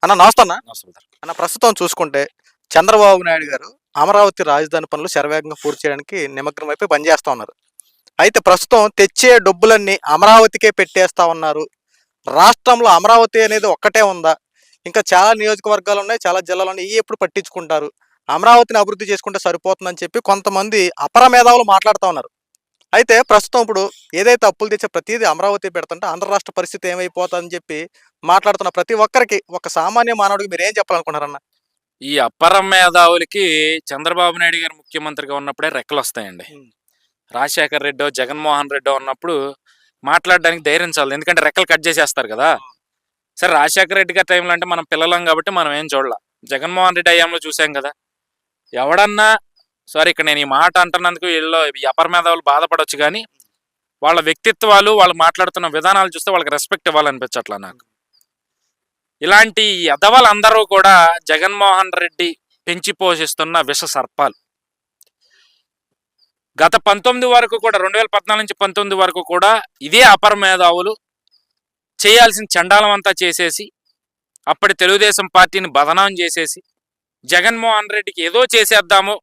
అన్న నమస్తే అన్న. అన్న ప్రస్తుతం చూసుకుంటే చంద్రబాబు నాయుడు గారు అమరావతి రాజధాని పనులు శరవేగంగా పూర్తి చేయడానికి నిమగ్నం అయిపోయి పనిచేస్తా ఉన్నారు. అయితే ప్రస్తుతం తెచ్చే డబ్బులన్నీ అమరావతికే పెట్టేస్తా ఉన్నారు. రాష్ట్రంలో అమరావతి అనేది ఒక్కటే ఉందా? ఇంకా చాలా నియోజకవర్గాలు ఉన్నాయి, చాలా జిల్లాలు ఉన్నాయి. ఇవి ఎప్పుడు పట్టించుకుంటారు? అమరావతిని అభివృద్ధి చేసుకుంటే సరిపోతుందని చెప్పి కొంతమంది అపర మేధావులు మాట్లాడుతూ ఉన్నారు. అయితే ప్రస్తుతం ఇప్పుడు ఏదైతే అప్పులు తెచ్చే ప్రతిదీ అమరావతి పెడుతుంటే ఆంధ్ర రాష్ట్ర పరిస్థితి ఏమైపోతుందని చెప్పి మాట్లాడుతున్న ప్రతి ఒక్కరికి, ఒక సామాన్య మానవుడికి మీరు ఏం చెప్పాలనుకుంటారన్న? ఈ అపర మేధావులకి చంద్రబాబు నాయుడు గారు ముఖ్యమంత్రిగా ఉన్నప్పుడే రెక్కలు వస్తాయండి. రాజశేఖర్ రెడ్డో జగన్మోహన్ రెడ్డో ఉన్నప్పుడు మాట్లాడడానికి ధైర్యం చాలదు, ఎందుకంటే రెక్కలు కట్ చేసేస్తారు కదా. సరే, రాజశేఖర రెడ్డి గారి టైంలో అంటే మనం పిల్లలం కాబట్టి మనం ఏం చూడాల. జగన్మోహన్ రెడ్డి అయ్యాంలో చూసాం కదా. ఎవడన్నా సారీ, ఇక్కడ నేను ఈ మాట అంటున్నందుకు వీళ్ళు ఈ అపర మేధావులు బాధపడవచ్చు, కానీ వాళ్ళ వ్యక్తిత్వాలు, వాళ్ళు మాట్లాడుతున్న విధానాలు చూస్తే వాళ్ళకి రెస్పెక్ట్ ఇవ్వాలనిపించట్లా నాకు. ఇలాంటి ఎదవలందరూ కూడా జగన్మోహన్ రెడ్డి పెంచి పోషిస్తున్న విష సర్పాలు. గత 19 వరకు కూడా 2014 నుంచి 19 వరకు కూడా ఇదే అపర మేధావులు చేయాల్సిన చండాలం అంతా చేసేసి, అప్పటి తెలుగుదేశం పార్టీని బదనాం చేసేసి, జగన్మోహన్ రెడ్డికి ఏదో చేసేద్దాము,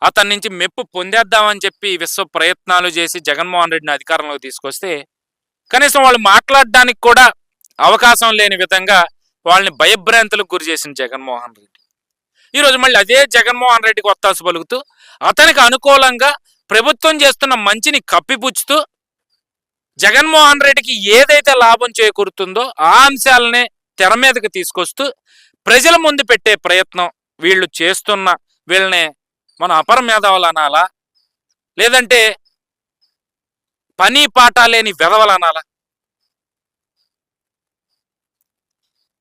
అతని నుంచి మెప్పు పొందేద్దామని చెప్పి విశ్వ ప్రయత్నాలు చేసి జగన్మోహన్ రెడ్డిని అధికారంలోకి తీసుకొస్తే కనీసం వాళ్ళు మాట్లాడడానికి కూడా అవకాశం లేని విధంగా వాళ్ళని భయభ్రాంతులకు గురి చేసిన జగన్మోహన్ రెడ్డి ఈరోజు మళ్ళీ అదే జగన్మోహన్ రెడ్డికి ఒత్తాసు పలుకుతూ, అతనికి అనుకూలంగా ప్రభుత్వం చేస్తున్న మంచిని కప్పిపుచ్చుతూ, జగన్మోహన్ రెడ్డికి ఏదైతే లాభం చేకూరుతుందో ఆ అంశాలనే తెర మీదకి తీసుకొస్తూ ప్రజల ముందు పెట్టే ప్రయత్నం వీళ్ళు చేస్తున్న, వీళ్ళని మన అపర మేధావులు అనాలా, లేదంటే పని పాట లేని వెధవలు అనాలా?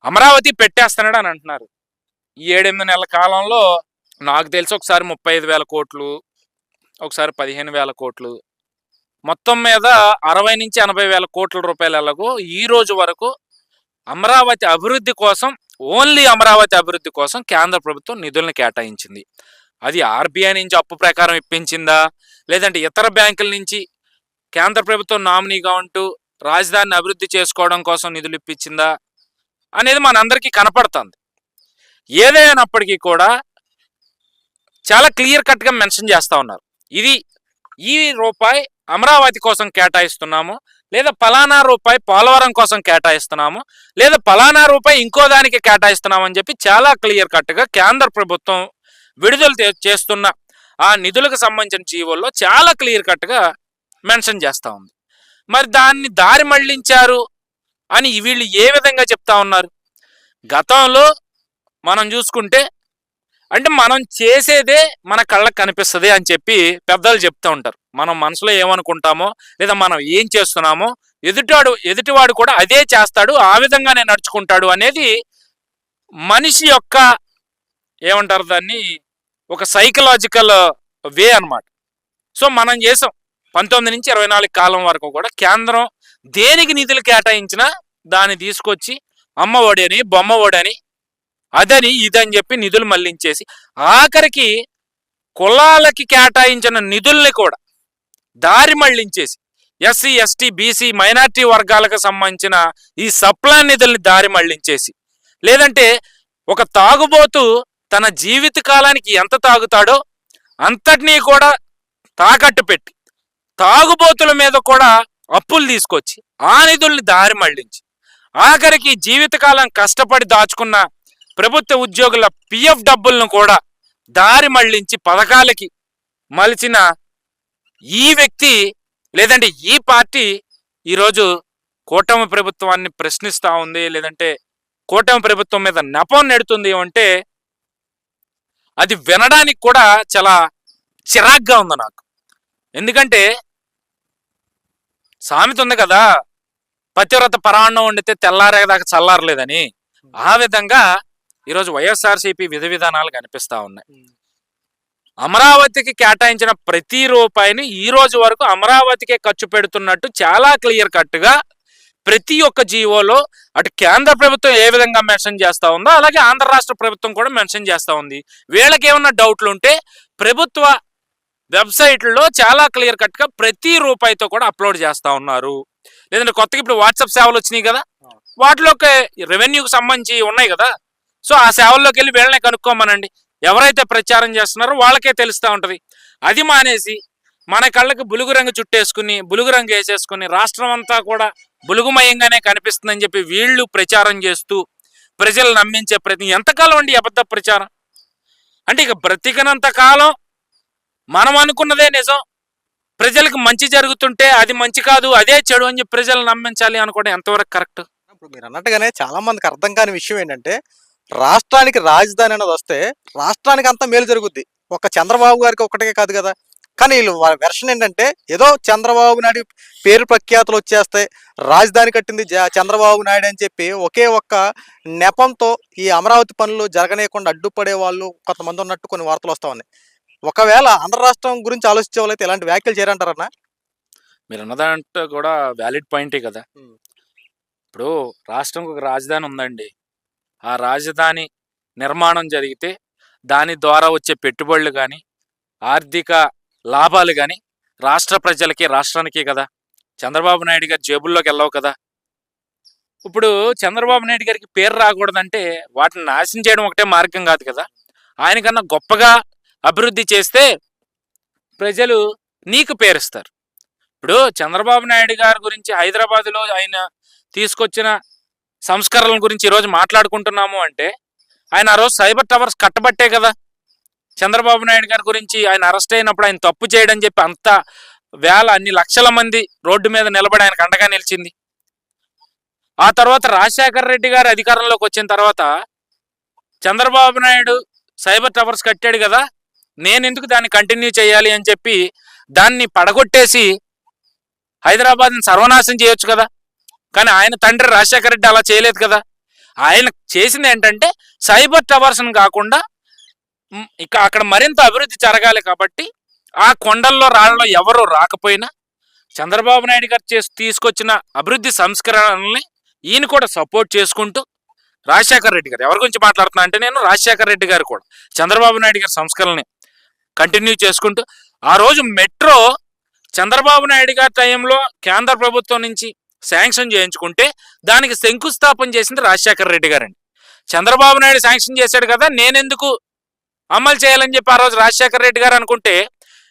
అమరావతి పెట్టేస్తున్నాడు అని అంటున్నారు. ఈ 7-8 నెలల కాలంలో నాకు తెలిసి ఒకసారి 35,000 కోట్లు, ఒకసారి 15,000 కోట్లు, మొత్తం మీద 60 నుంచి 80,000 కోట్ల రూపాయలు ఎలాగో ఈ రోజు వరకు అమరావతి అభివృద్ధి కోసం, ఓన్లీ అమరావతి అభివృద్ధి కోసం కేంద్ర ప్రభుత్వం నిధులను కేటాయించింది. అది ఆర్బీఐ నుంచి అప్పు ప్రకారం ఇప్పించిందా, లేదంటే ఇతర బ్యాంకుల నుంచి కేంద్ర ప్రభుత్వం నామినీగా ఉంటూ రాజధానిని అభివృద్ధి చేసుకోవడం కోసం నిధులు ఇప్పించిందా అనేది మనందరికీ కనపడుతుంది. ఏదైనప్పటికీ కూడా చాలా క్లియర్ కట్గా మెన్షన్ చేస్తూ ఉన్నారు. ఇది ఈ రూపాయి అమరావతి కోసం కేటాయిస్తున్నాము, లేదా పలానా రూపాయి పోలవరం కోసం కేటాయిస్తున్నాము, లేదా పలానా రూపాయి ఇంకో దానికి కేటాయిస్తున్నాము అని చెప్పి చాలా క్లియర్ కట్గా కేంద్ర ప్రభుత్వం విడుదల చేస్తున్న ఆ నిధులకు సంబంధించిన జీవోల్లో చాలా క్లియర్ కట్గా మెన్షన్ చేస్తూ ఉంది. మరి దాన్ని దారి మళ్లించారు అని వీళ్ళు ఏ విధంగా చెప్తా ఉన్నారు? గతంలో మనం చూసుకుంటే, అంటే మనం చేసేదే మన కళ్ళకు కనిపిస్తుంది అని చెప్పి పెద్దలు చెప్తూ ఉంటారు. మనం మనసులో ఏమనుకుంటామో, లేదా మనం ఏం చేస్తున్నామో ఎదుటివాడు కూడా అదే చేస్తాడు, ఆ విధంగానే నడుచుకుంటాడు అనేది మనిషి యొక్క ఏమంటారు దాన్ని, ఒక సైకలాజికల్ వే అన్నమాట. సో మనం చేసాం 19 నుంచి 24 కాలం వరకు కూడా కేంద్రం దేనికి నిధులు కేటాయించినా దాన్ని తీసుకొచ్చి అమ్మఒడి అని, బొమ్మఒడి అని, అదని ఇదని చెప్పి నిధులు మళ్లించేసి, ఆఖరికి కులాలకి కేటాయించిన నిధుల్ని కూడా దారి మళ్లించేసి, ఎస్సీ ఎస్టీ బీసీ మైనార్టీ వర్గాలకు సంబంధించిన ఈ సప్లా నిధుల్ని దారి మళ్లించేసి, లేదంటే ఒక తాగుబోతు తన జీవిత కాలానికి ఎంత తాగుతాడో అంతటినీ కూడా తాకట్టు పెట్టి తాగుబోతుల మీద కూడా అప్పులు తీసుకొచ్చి ఆ నిధుల్ని దారి మళ్లించి, ఆఖరికి జీవితకాలం కష్టపడి దాచుకున్న ప్రభుత్వ ఉద్యోగుల పిఎఫ్ డబ్బులను కూడా దారి మళ్లించి పథకాలకి మలిచిన ఈ వ్యక్తి, లేదంటే ఈ పార్టీ ఈరోజు కూటమి ప్రభుత్వాన్ని ప్రశ్నిస్తూ ఉంది, లేదంటే కూటమి ప్రభుత్వం మీద నెపం నెడుతుంది అంటే అది వినడానికి కూడా చాలా చిరాగ్గా ఉంది నాకు. ఎందుకంటే సామెత ఉంది కదా, పతివ్రత పరాన్నం వండితే తెల్లారేదాకా చల్లారలేదని. ఆ విధంగా ఈరోజు వైఎస్ఆర్సీపీ విధి విధానాలు కనిపిస్తూ ఉన్నాయి. అమరావతికి కేటాయించిన ప్రతి రూపాయిని ఈ రోజు వరకు అమరావతికే ఖర్చు పెడుతున్నట్టు చాలా క్లియర్ కట్గా ప్రతి ఒక్క జీవోలో అటు కేంద్ర ప్రభుత్వం ఏ విధంగా మెన్షన్ చేస్తూ ఉందో అలాగే ఆంధ్ర రాష్ట్ర ప్రభుత్వం కూడా మెన్షన్ చేస్తూ ఉంది. వీళ్ళకి ఏమన్నా డౌట్లు ఉంటే ప్రభుత్వ వెబ్సైట్లో చాలా క్లియర్ కట్గా ప్రతి రూపాయితో కూడా అప్లోడ్ చేస్తూ ఉన్నారు. లేదంటే కొత్తగా ఇప్పుడు వాట్సాప్ సేవలు వచ్చినాయి కదా, వాటిలోకి రెవెన్యూకి సంబంధించి ఉన్నాయి కదా. సో ఆ సేవల్లోకి వెళ్ళి వీళ్ళనే కనుక్కోమనండి. ఎవరైతే ప్రచారం చేస్తున్నారో వాళ్ళకే తెలుస్తూ ఉంటుంది. అది మానేసి మన కళ్ళకి బులుగు రంగు చుట్టేసుకుని బులుగు రంగు వేసేసుకుని రాష్ట్రం అంతా కూడా బులుగుమయంగానే కనిపిస్తుందని చెప్పి వీళ్ళు ప్రచారం చేస్తూ ప్రజలు నమ్మించే ప్రయత్నం ఎంతకాలం అండి అబద్ధ ప్రచారం? అంటే ఇక బ్రతికినంత కాలం మనం అనుకున్నదే నిజం, ప్రజలకు మంచి జరుగుతుంటే అది మంచి కాదు అదే చెడు అని చెప్పి ప్రజలు నమ్మించాలి అనుకోవడం ఎంతవరకు కరెక్ట్? ఇప్పుడు మీరు అన్నట్టుగానే చాలా మందికి అర్థం కాని విషయం ఏంటంటే, రాష్ట్రానికి రాజధాని అనేది వస్తే రాష్ట్రానికి అంతా మేలు జరుగుద్ది. ఒక చంద్రబాబు గారికి ఒక్కటే కాదు కదా. కానీ వీళ్ళు వెర్షన్ ఏంటంటే, ఏదో చంద్రబాబు నాయుడు పేరు ప్రఖ్యాతులు వచ్చేస్తాయి, రాజధాని కట్టింది చంద్రబాబు నాయుడు అని చెప్పి ఒకే ఒక్క నెపంతో ఈ అమరావతి పనులు జరగనీయకుండా అడ్డుపడే వాళ్ళు కొంతమంది ఉన్నట్టు కొన్ని వార్తలు వస్తా ఉన్నాయి. ఒకవేళ ఆంధ్ర రాష్ట్రం గురించి ఆలోచించే వాళ్ళైతే ఇలాంటి వ్యాఖ్యలు చేయరంటారన్నా? మీరు అన్నదంటే కూడా వ్యాలిడ్ పాయింటే కదా. ఇప్పుడు రాష్ట్రంకి ఒక రాజధాని ఉందండి. ఆ రాజధాని నిర్మాణం జరిగితే దాని ద్వారా వచ్చే పెట్టుబడులు కానీ ఆర్థిక లాభాలు కానీ రాష్ట్ర ప్రజలకి రాష్ట్రానికి కదా. చంద్రబాబు నాయుడు గారి జేబుల్లోకి వెళ్ళవు కదా. ఇప్పుడు చంద్రబాబు నాయుడు గారికి పేరు రాకూడదంటే వాటిని నాశనం చేయడం ఒకటే మార్గం కాదు కదా. ఆయనకన్నా గొప్పగా అభివృద్ధి చేస్తే ప్రజలు నీకు పేరుస్తారు. ఇప్పుడు చంద్రబాబు నాయుడు గారి గురించి హైదరాబాద్లో ఆయన తీసుకొచ్చిన సంస్కరణల గురించి ఈరోజు మాట్లాడుకుంటున్నాము అంటే ఆయన ఆ రోజు సైబర్ టవర్స్ కట్టబట్టే కదా. చంద్రబాబు నాయుడు గారి గురించి ఆయన అరెస్ట్ అయినప్పుడు ఆయన తప్పు చేయడని చెప్పి అంత అన్ని లక్షల మంది రోడ్డు మీద నిలబడి ఆయనకు అండగా నిలిచింది. ఆ తర్వాత రాజశేఖర రెడ్డి గారు అధికారంలోకి వచ్చిన తర్వాత చంద్రబాబు నాయుడు సైబర్ టవర్స్ కట్టాడు కదా, నేను ఎందుకు దాన్ని కంటిన్యూ చేయాలి అని చెప్పి దాన్ని పడగొట్టేసి హైదరాబాద్ని సర్వనాశనం చేయొచ్చు కదా. కానీ ఆయన తండ్రి రాజశేఖర రెడ్డి అలా చేయలేదు కదా. ఆయన చేసింది ఏంటంటే సైబర్ టవర్స్ని కాకుండా ఇక అక్కడ మరింత అభివృద్ధి జరగాలి కాబట్టి ఆ కొండల్లో రాళ్ళలో ఎవరు రాకపోయినా చంద్రబాబు నాయుడు గారు తీసుకొచ్చిన అభివృద్ధి సంస్కరణల్ని ఈయన కూడా సపోర్ట్ చేసుకుంటూ రాజశేఖర రెడ్డి గారు, ఎవరి గురించి మాట్లాడుతున్నా అంటే నేను రాజశేఖర రెడ్డి గారు కూడా చంద్రబాబు నాయుడు గారి సంస్కరణని కంటిన్యూ చేసుకుంటూ ఆ రోజు మెట్రో చంద్రబాబు నాయుడు గారి టైంలో కేంద్ర ప్రభుత్వం నుంచి శాంక్షన్ చేయించుకుంటే దానికి శంకుస్థాపన చేసింది రాజశేఖర రెడ్డి గారండి. చంద్రబాబు నాయుడు శాంక్షన్ చేశాడు కదా, నేనెందుకు అమలు చేయాలని చెప్పి ఆ రోజు రాజశేఖర రెడ్డి గారు అనుకుంటే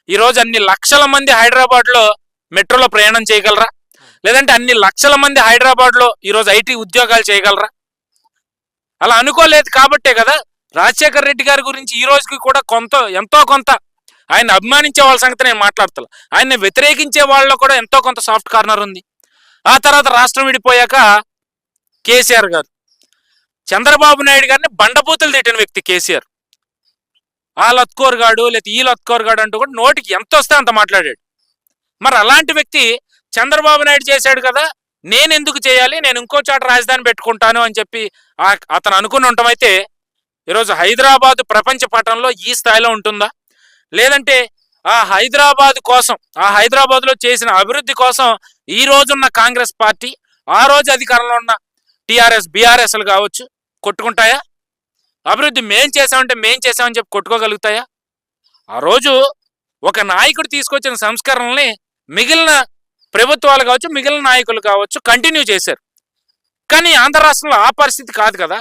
ఈరోజు అన్ని లక్షల మంది హైదరాబాద్లో మెట్రోలో ప్రయాణం చేయగలరా? లేదంటే అన్ని లక్షల మంది హైదరాబాద్లో ఈరోజు ఐటీ ఉద్యోగాలు చేయగలరా? అలా అనుకోలేదు కాబట్టే కదా రాజశేఖర రెడ్డి గారి గురించి ఈ రోజుకి కూడా ఎంతో కొంత ఆయన అభిమానించే వాళ్ళ సంగతి నేను మాట్లాడతాను. ఆయన్ని వ్యతిరేకించే వాళ్ళలో కూడా ఎంతో కొంత సాఫ్ట్ కార్నర్ ఉంది. ఆ తర్వాత రాష్ట్రం విడిపోయాక కేసీఆర్ గారు చంద్రబాబు నాయుడు గారిని బండబూతులు తిట్టిన వ్యక్తి కేసీఆర్. ఆ లత్కోర్గాడు లేకపోతే ఈ లత్కోర్గాడు అంటూ కూడా నోటికి ఎంత వస్తే అంత మాట్లాడాడు. మరి అలాంటి వ్యక్తి చంద్రబాబు నాయుడు చేశాడు కదా, నేను ఎందుకు చేయాలి, నేను ఇంకో చాట రాజధాని పెట్టుకుంటాను అని చెప్పి అతను అనుకుని ఉండటమైతే ఈరోజు హైదరాబాదు ప్రపంచ పటంలో ఈ స్థాయిలో ఉంటుందా? లేదంటే ఆ హైదరాబాద్ కోసం, ఆ హైదరాబాద్లో చేసిన అభివృద్ధి కోసం ఈ రోజున్న కాంగ్రెస్ పార్టీ, ఆ రోజు అధికారంలో ఉన్న టీఆర్ఎస్ బీఆర్ఎస్లు కావచ్చు కొట్టుకుంటాయా? అభివృద్ధి మేం చేసామని చెప్పి కొట్టుకోగలుగుతాయా? ఆ రోజు ఒక నాయకుడు తీసుకొచ్చిన సంస్కరణల్ని మిగిలిన ప్రభుత్వాలు కావచ్చు, మిగిలిన నాయకులు కావచ్చు కంటిన్యూ చేశారు. కానీ ఆంధ్ర రాష్ట్రంలో ఆ పరిస్థితి కాదు కదా.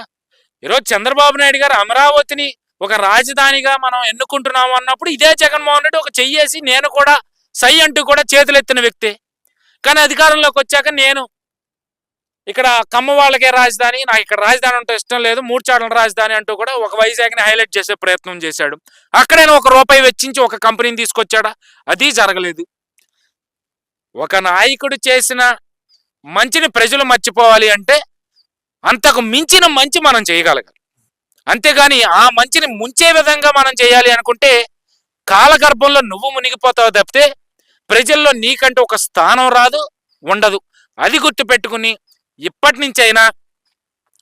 ఈరోజు చంద్రబాబు నాయుడు గారు అమరావతిని ఒక రాజధానిగా మనం ఎన్నుకుంటున్నాము అన్నప్పుడు ఇదే జగన్మోహన్ రెడ్డి ఒక చెయ్యేసి నేను కూడా సై అంటూ కూడా చేతులెత్తిన వ్యక్తే. కానీ అధికారంలోకి వచ్చాక నేను ఇక్కడ కమ్మ వాళ్ళకే రాజధాని, నాకు ఇక్కడ రాజధాని అంటే ఇష్టం లేదు, మూడు చాట్ల రాజధాని అంటూ కూడా ఒక వైజాగ్ని హైలైట్ చేసే ప్రయత్నం చేశాడు. అక్కడైనా ₹1 వెచ్చించి ఒక కంపెనీని తీసుకొచ్చాడా? అది జరగలేదు. ఒక నాయకుడు చేసిన మంచిని ప్రజలు మర్చిపోవాలి అంటే అంతకు మించిన మంచి మనం చేయగలగాలి. అంతేగాని ఆ మంచిని ముంచే విధంగా మనం చేయాలి అనుకుంటే కాలగర్భంలో నువ్వు మునిగిపోతావు తప్పితే ప్రజల్లో నీకంటూ ఒక స్థానం రాదు, ఉండదు. అది గుర్తుపెట్టుకుని ఇప్పటి నుంచైనా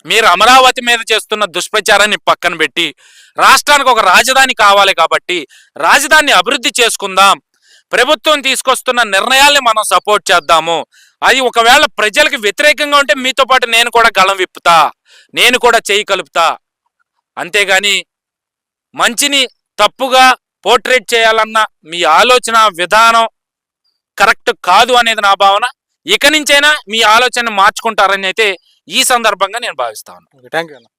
మీరు అమరావతి మీద చేస్తున్న దుష్ప్రచారాన్ని పక్కన పెట్టి రాష్ట్రానికి ఒక రాజధాని కావాలి కాబట్టి రాజధానిని అభివృద్ధి చేసుకుందాం, ప్రభుత్వం తీసుకొస్తున్న నిర్ణయాల్ని మనం సపోర్ట్ చేద్దాము. అది ఒకవేళ ప్రజలకు వ్యతిరేకంగా ఉంటే మీతో పాటు నేను కూడా గళం విప్పుతా, నేను కూడా చేయి కలుపుతా. అంతేగాని మంచిని తప్పుగా పోర్ట్రేట్ చేయాలన్న మీ ఆలోచన విధానం కరెక్ట్ కాదు అనేది నా భావన. ఇక నుంచైనా మీ ఆలోచన మార్చుకుంటారని అయితే ఈ సందర్భంగా నేను భావిస్తా ఉన్నాను. థ్యాంక్ యూ అన్న.